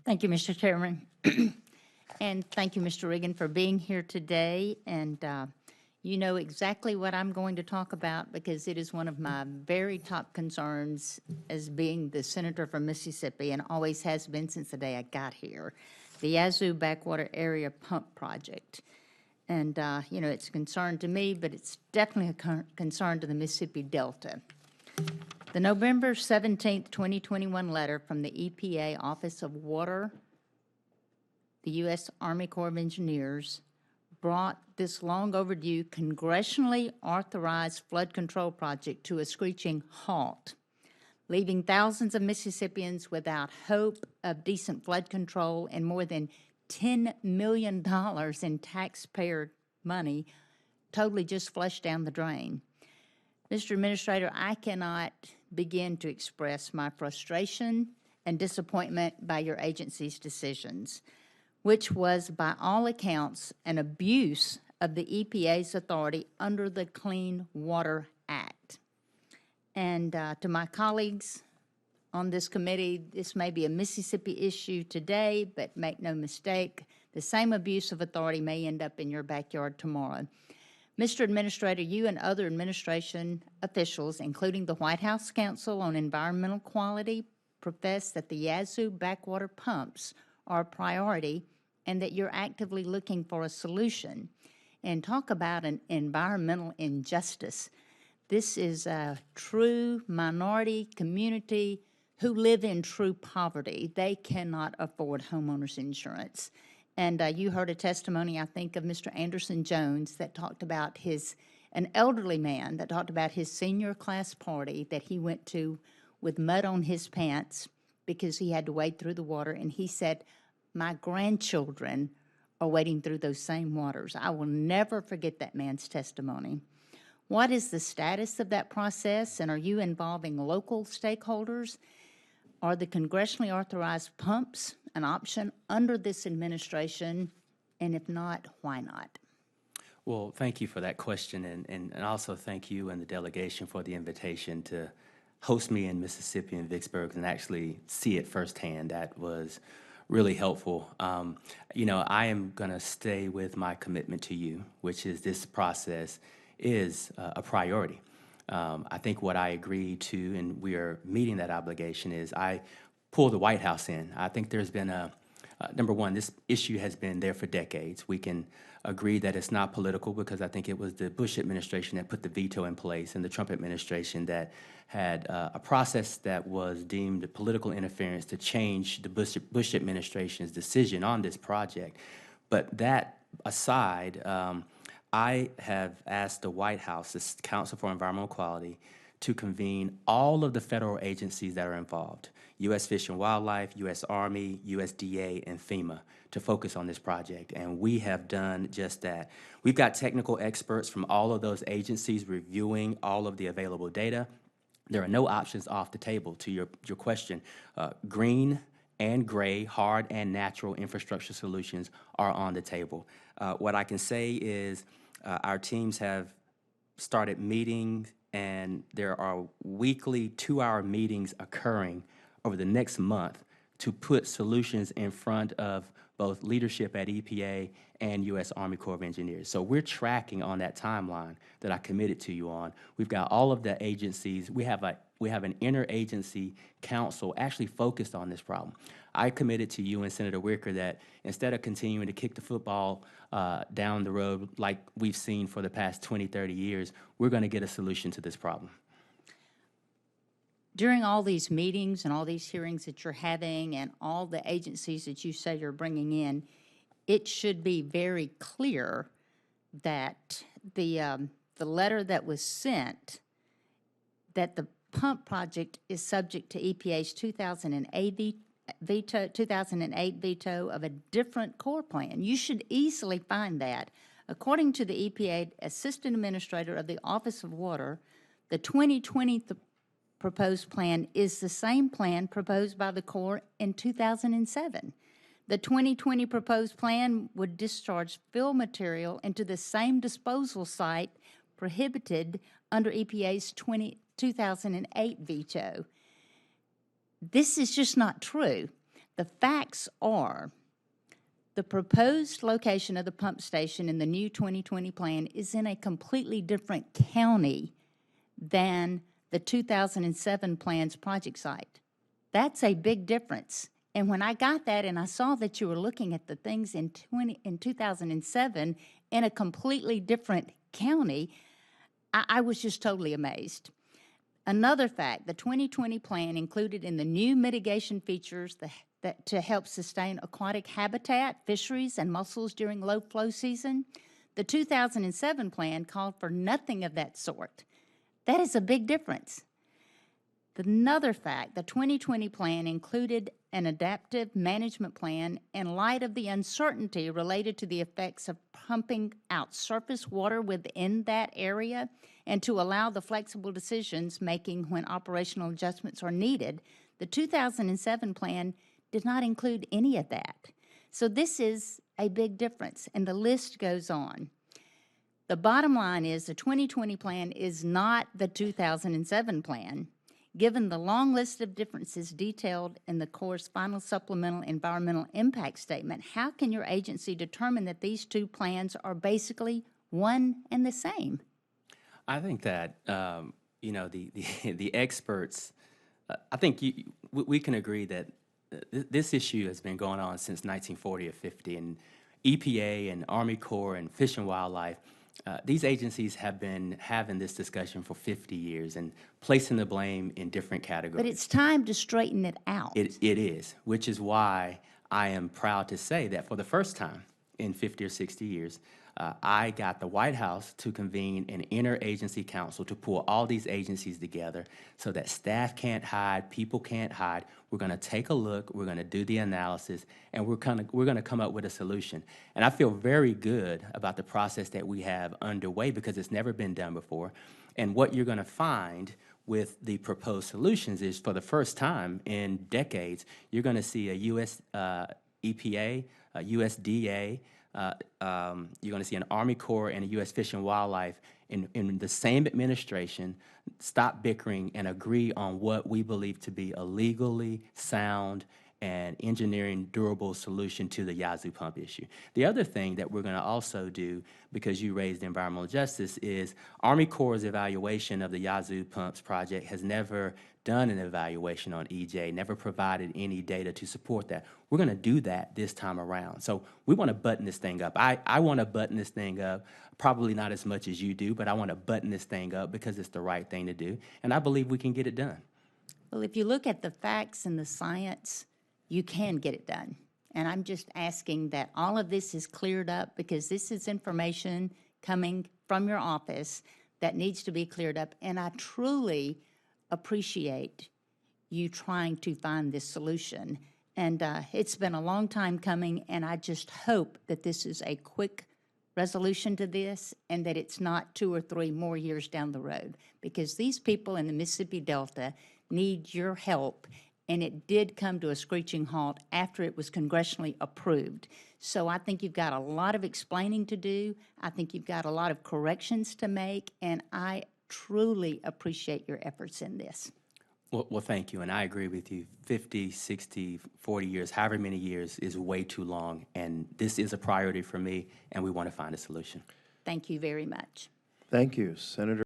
Thank you, Mr. Chairman. And thank you, Mr. Regan, for being here today. And you know exactly what I'm going to talk about because it is one of my very top concerns as being the senator from Mississippi and always has been since the day I got here, the Yazoo Backwater Area Pump Project. And, you know, it's a concern to me, but it's definitely a concern to the Mississippi Delta. The November 17th, 2021 letter from the EPA Office of Water, the U.S. Army Corps of Engineers, brought this long overdue congressionally authorized flood control project to a screeching halt, leaving thousands of Mississippians without hope of decent flood control and more than $10 million in taxpayer money totally just flushed down the drain. Mr. Administrator, I cannot begin to express my frustration and disappointment by your agency's decisions, which was, by all accounts, an abuse of the EPA's authority under the Clean Water Act. And to my colleagues on this committee, this may be a Mississippi issue today, but make no mistake, the same abuse of authority may end up in your backyard tomorrow. Mr. Administrator, you and other administration officials, including the White House Council on Environmental Quality, profess that the Yazoo backwater pumps are a priority and that you're actively looking for a solution. And talk about an environmental injustice. This is a true minority community who live in true poverty. They cannot afford homeowners insurance. And you heard a testimony, I think, of Mr. Anderson Jones that talked about an elderly man that talked about his senior class party that he went to with mud on his pants because he had to wade through the water. And he said, my grandchildren are wading through those same waters. I will never forget that man's testimony. What is the status of that process, and are you involving local stakeholders? Are the congressionally authorized pumps an option under this administration, and if not, why not? Well, thank you for that question, and also thank you and the delegation for the invitation to host me in Mississippi and Vicksburg and actually see it firsthand. That was really helpful. You know, I am going to stay with my commitment to you, which is this process is a priority. I think what I agreed to, and we are meeting that obligation, is I pull the White House in. I think there's been number one, this issue has been there for decades. We can agree that it's not political because I think it was the Bush administration that put the veto in place and the Trump administration that had a process that was deemed political interference to change the Bush administration's decision on this project. But that aside, I have asked the White House, the Council for Environmental Quality, to convene all of the federal agencies that are involved, U.S. Fish and Wildlife, U.S. Army, USDA, and FEMA, to focus on this project. And we have done just that. We've got technical experts from all of those agencies reviewing all of the available data. There are no options off the table. To your question, green and gray, hard and natural infrastructure solutions are on the table. What I can say is our teams have started meeting, and there are weekly 2-hour meetings occurring over the next month to put solutions in front of both leadership at EPA and U.S. Army Corps of Engineers. So we're tracking on that timeline that I committed to you on. We've got all of the agencies. We have an interagency council actually focused on this problem. I committed to you and Senator Wicker that instead of continuing to kick the football down the road like we've seen for the past 20, 30 years, we're going to get a solution to this problem. During all these meetings and all these hearings that you're having and all the agencies that you say you're bringing in, it should be very clear that the letter that was sent, that the pump project is subject to EPA's 2008 veto of a different Corps plan. You should easily find that. According to the EPA Assistant Administrator of the Office of Water, the 2020 proposed plan is the same plan proposed by the Corps in 2007. The 2020 proposed plan would discharge fill material into the same disposal site prohibited under EPA's 2008 veto. This is just not true. The facts are the proposed location of the pump station in the new 2020 plan is in a completely different county than the 2007 plan's project site. That's a big difference. And when I got that and I saw that you were looking at the things in 2007 in a completely different county, I was just totally amazed. Another fact, the 2020 plan included in the new mitigation features that to help sustain aquatic habitat, fisheries, and mussels during low flow season. The 2007 plan called for nothing of that sort. That is a big difference. Another fact, the 2020 plan included an adaptive management plan in light of the uncertainty related to the effects of pumping out surface water within that area and to allow the flexible decisions making when operational adjustments are needed. The 2007 plan did not include any of that. So this is a big difference, and the list goes on. The bottom line is the 2020 plan is not the 2007 plan. Given the long list of differences detailed in the Corps' final supplemental environmental impact statement, how can your agency determine that these two plans are basically one and the same? I think that, the experts, I think we can agree that this issue has been going on since 1940 or 50, and EPA and Army Corps and Fish and Wildlife, these agencies have been having this discussion for 50 years and placing the blame in different categories. But it's time to straighten it out. It is, which is why I am proud to say that for the first time in 50 or 60 years, I got the White House to convene an interagency council to pull all these agencies together so that staff can't hide, people can't hide. We're going to take a look, we're going to do the analysis, and we're going to come up with a solution. And I feel very good about the process that we have underway because it's never been done before. And what you're going to find with the proposed solutions is, for the first time in decades, you're going to see a U.S. EPA, a USDA, you're going to see an Army Corps and a U.S. Fish and Wildlife in the same administration stop bickering and agree on what we believe to be a legally sound and engineering durable solution to the Yazoo pump issue. The other thing that we're going to also do, because you raised environmental justice, is Army Corps' evaluation of the Yazoo pumps project has never done an evaluation on EJ, never provided any data to support that. We're going to do that this time around. So we want to button this thing up. I want to button this thing up, probably not as much as you do, but I want to button this thing up because it's the right thing to do, and I believe we can get it done. Well, if you look at the facts and the science, you can get it done. And I'm just asking that all of this is cleared up, because this is information coming from your office that needs to be cleared up. And I truly appreciate you trying to find this solution. And it's been a long time coming, and I just hope that this is a quick resolution to this and that it's not 2 or 3 more years down the road, because these people in the Mississippi Delta need your help. And it did come to a screeching halt after it was congressionally approved. So I think you've got a lot of explaining to do. I think you've got a lot of corrections to make, and I truly appreciate your efforts in this. Well, thank you, and I agree with you. 50, 60, 40 years, however many years is way too long, and this is a priority for me, and we want to find a solution. Thank you very much. Thank you, Senator.